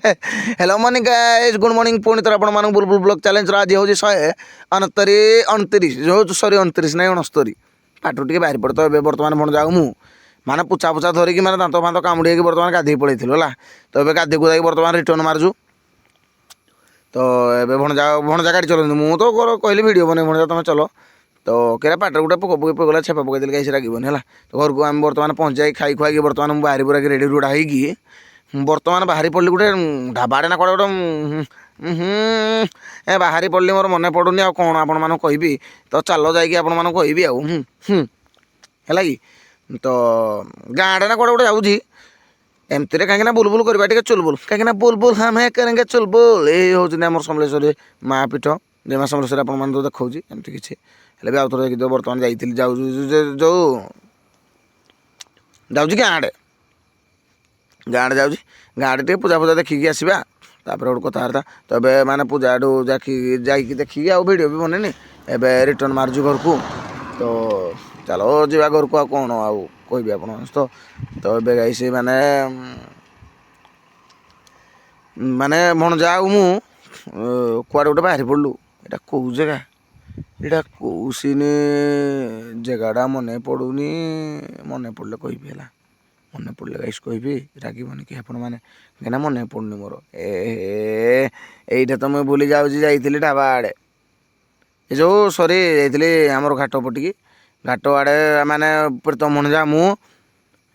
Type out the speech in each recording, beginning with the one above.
Hello morning guys good morning पुणी थर आपण बुलबुल ब्लॉग चैलेंज आज हूँ 129 जो सॉरी 29 नहीं 69 पाठ टे बाहरी पड़े तो बर्तमान भण जाऊ मु माने पुछा पुछा धरिकी माने दांत फांत कामुड़ी बर्तमान गाधे पड़े है तो ये गाधे गुधाई बर्तमान रिटर्न मारजु तो ये भणजा गाड़ी चलती मुझे तो कहली वीडियो बने भणजा तुम चलो तो क्या पाटर गोटे पोक पोक पकड़ा छेपा पकईदे कहीं रागबनी है तो घर को आम बर्तमान पहुँच जाए खाई खुआई बर्तमान बाहरी पूरा रेडी रुड़ा हो बर्तमान बाहरी पड़ली गोटे ढाबाड़े ना कौटे गोटे बाहरी पड़ली मोर मन पड़ूनी आ कौन आपण मानक कहबी तो चलो जाकि आपण मानक कहबी है कि तो गाँव आड़े ना कौटे गोटे जाऊँगी एमती कहीं बुलबुल करवा टे चुलबुल कहीं बुलबुल हम करेंगे चुलबुल ये हूँ आम समलेश्वरी माँ पीठ जे माँ समलेश्वरी आप तो देखा एमती किसी हेल्ले भी आउ थे देखिए बर्तमान जाइए जो जाऊँगी गाँव आड़े गाँव टे पूजा पूजा देखिकी आसवा तापर गोटे कथबार्ता तो ये मैंने पूजा आड़ू जाकि देखिकी आ वीडियो भी बननी एवं रिटर्न मार्जु घर को तो चलो जा घर को कौन आउ कहबी आप तो ये गाई से माने माने भण जाऊ मु कुआड़े गोटे बाहरी पड़लु यहाँ कौ जगह यहाँ कौ सीने जगहटा मन पड़ूनी मन पड़े कहबी है मन पड़े गाइस कहबी रागबनी कि आपण मैंने कहीं मन पड़नी मोर एटा तो मुझे भूली जाऊँगी ढाबा आड़े ये जो सॉरी जाइली आमर घाट पटिकी घाट आड़े माने प्रीतम भणजा मु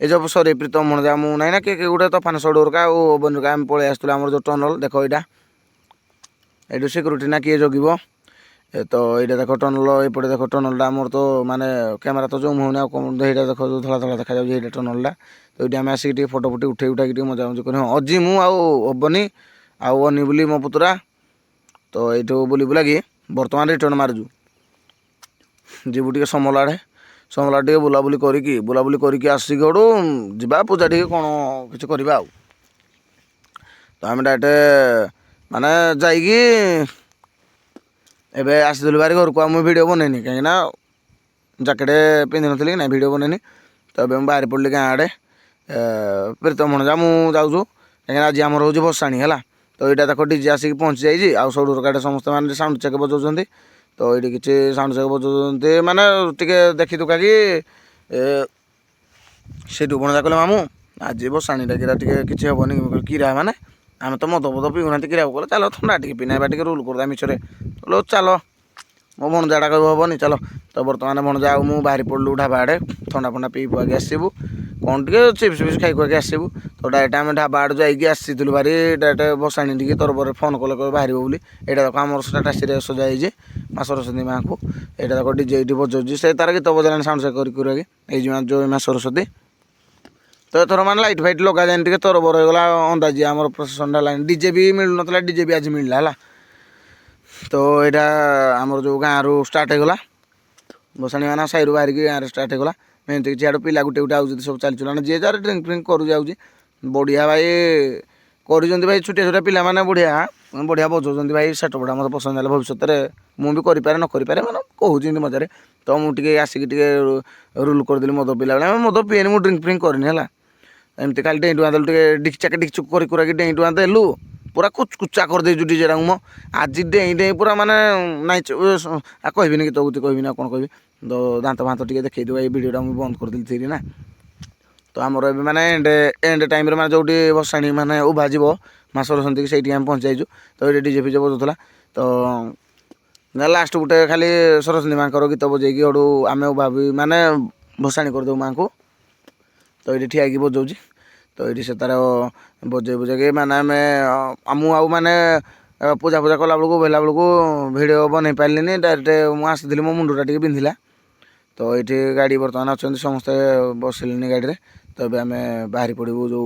ये जो सॉरी प्रीतम भणजा मु ना कि गोटे तफान सड़ोरका बनुका आम पलि आसुला आमर जो टनल देख यहाँ ये सिक्यूरीटी ना किए जगिब तो ये देख टनल एपटे देख टनलटा आमर तो माने कैमेरा तो जूम होने यहाँ देख जो धला धला देखा जाए टनलटा तो ये आम आसिक फोटो फुटी उठे उठाई मजा मजी कर अजी मु आबनी आनी बोली मो पुतुरा तो ये बुली बुलाकि बर्तमान रिटर्न मारजु जीवु टे समल आड़े समला टे बुलाबुली करके आसिक आड़ू जा पूजा टे कौन किसी करवा तो आम डायरेक्ट माने जाइकी एबे आसीलु बारी घर को मुझे वीडियो बनैनी कहीं जैकेट पिंधि नी ना वीडियो बनैनी तो ये बाहरी पड़ली गाँव आड़े प्रीतम भणजा मु जाऊँ कहीं आज आमर हूँ भसाणी है तो यहाँ देख डीजे आसिक पहुँची जाइए आउ सब काटे समस्ते मैंने साउंड चेक बजाऊँ तो ये किसी साउंड चेक बजाऊँ माने टे देखी दुका कि से भणजा कहले मामू आज भसाणीटा किरा टे किसी हेनी किरा मैंने आम तो मद पद पीऊना किरा कहले चलो थंडा टे पिना टे रोल करदा मिछरे बोलो चलो मो भणजाटा कह हेनी चलो तो बर्तमान भणजा मु बाहरी पड़लु ढाबा आड़े थंडा फंडा पी पुआके आसबू कौन टे चिप्स फिप्स खाई खुआके आसबू तो डायरेक्ट आम ढाबा आड़ जाइए आसीलु बारी डायरेक्ट भसाणी टी तरफ फोन कले बाहर बोली यहाँ देख आम स्टाटस सजाई माँ सरस्वती माँ को यहाँ देख डीजे ये बजाऊँगी से तार गीत बजाने साउंड चेक करके जो माँ सरस्वती तो एथर मैंने लाइट फाइट लगा जाए टे तरबर होगा अंदाजी आम प्रसेसन है डीजे भी मिलू ना डीजे भी आज मिलला है तो यहाँ आमर जो गाँव रू स्टार्ट होगा भसाणी माना साई बाहर की गाँव स्टार्ट होगा एमती किसी आड़ पिला गुटे गुटे आउट सब चलना जी जार ड्रिंक फ्रिंक करू जाऊँगी बढ़िया भाई कर भाई छोटिया छोटिया पिला माने बढ़िया बढ़िया बजाऊँ भाई सेटअपटा मतलब पसंद है भविष्य में मुझे करें न करें मैंने कहूँ मजारे तो मुझे आसिक रूल करदेली मद पिला बेले मद पीएनि मुझे ड्रिंक फ्रिंक करनी है एमती खाली डेई टुआ देलु डिकचाक डिकचुक कर डेई टुआ देलु पूरा कुचा कर देजु डीजे मो आज डेई डेई पूरा माने नाच कहबिनी गीत गुत कहबिनी कौन कहबी तो दांत फांत टे देखी ये वीडियोटा मुझे बंद करदेली थी ना तो आमर ए माने एंड टाइम रे माने जोटी भसाणी माने उभा जीव माँ सरस्वती से आम पहुँच जाइछु तो ये डीजे फिजे बजाऊला तो लास्ट गोटे खाली सरस्वती माँ गीत बजेकी हूँ आम उभा भी माने भसाणी करदे माँ को तो ये ठिया बजाऊँगी तो ये से तार बजे बुझे माने आम आउ माने पूजा पूजा कला बेलू बेला बेलू भिडियो बन पारे डायरेक्ट मुझे मो मुंडा टे बिंधिला तो ये गाड़ी बर्तमान अच्छा समस्ते बसिले गाड़ी तो ये आम बाहरी पड़ू जो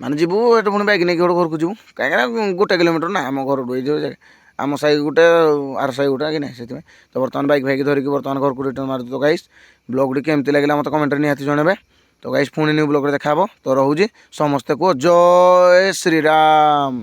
माने जीवु ये पुणी बैग नहीं गोटे घर को जीवु कहीं गोटे किलोमीटर ना आम घर आम साई गोटे आर साई गोटे कि नहीं से तो बर्तमान बाइक फाइक धरिकी बर्तमान घर को रिटर्न मार तो गाइस ब्लॉग टी केमती लगे मत कमेंट निहाती जनइबे तो गाइस पुणी न्यू ब्लॉग देखा तो रोचे समस्ते को जय श्रीराम।